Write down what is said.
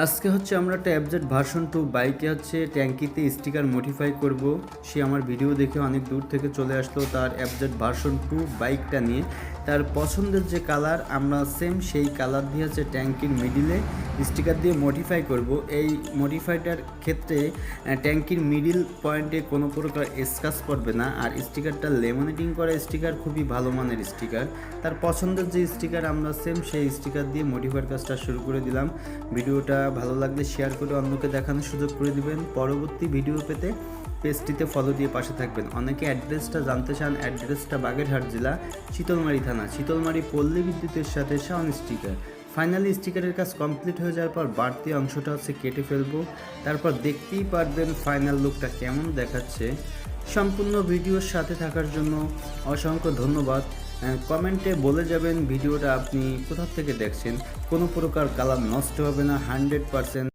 আজকে হচ্ছে আমরা একটা এফজেড ভার্সন 2 বাইকে হচ্ছে ট্যাঙ্কিতে স্টিকার মডিফাই করব। সে আমার ভিডিও দেখে অনেক দূর থেকে চলে আসলো তার এফজেড ভার্সন 2 বাইকটা নিয়ে। তার পছন্দের যে কালার আমরা সেম সেই কালার দিয়ে হচ্ছে ট্যাঙ্কির মিডিলে স্টিকার দিয়ে মডিফাই করব। এই মডিফাইটার ক্ষেত্রে ট্যাঙ্কির মিডিল পয়েন্টে কোনো প্রকার স্ক্র্যাচ পড়বে না, আর স্টিকারটা লেমিনেটিং করা স্টিকার, খুবই ভালো মানের স্টিকার। তার পছন্দের যে স্টিকার আমরা সেম সেই স্টিকার দিয়ে মডিফাইয়ের কাজটা শুরু করে দিলাম। ভিডিওটা ভালো লাগলে শেয়ার করে অন্যকে দেখানোর সুযোগ করে দিবেন। পরবর্তী ভিডিও পেতে পেজটিতে ফলো দিয়ে পাশে থাকবেন। অনেকে অ্যাড্রেসটা জানতে চান, অ্যাড্রেসটা বাগেরহাট জেলা, শীতলমারি থানা, শীতলমারি পল্লী বিদ্যুতের সাথে শাওন স্টিকার। ফাইনালি স্টিকারের কাজ কমপ্লিট হয়ে যাওয়ার পর বাড়তি অংশটা হচ্ছে কেটে ফেলবো। তারপর দেখতেই পারবেন ফাইনাল লুকটা কেমন দেখাচ্ছে। সম্পূর্ণ ভিডিওর সাথে থাকার জন্য অসংখ্য ধন্যবাদ। কমেন্টে বলে যাবেন ভিডিওটা আপনি কোথা থেকে দেখছেন। কোনো প্রকার কালার নষ্ট হবে না, 100%।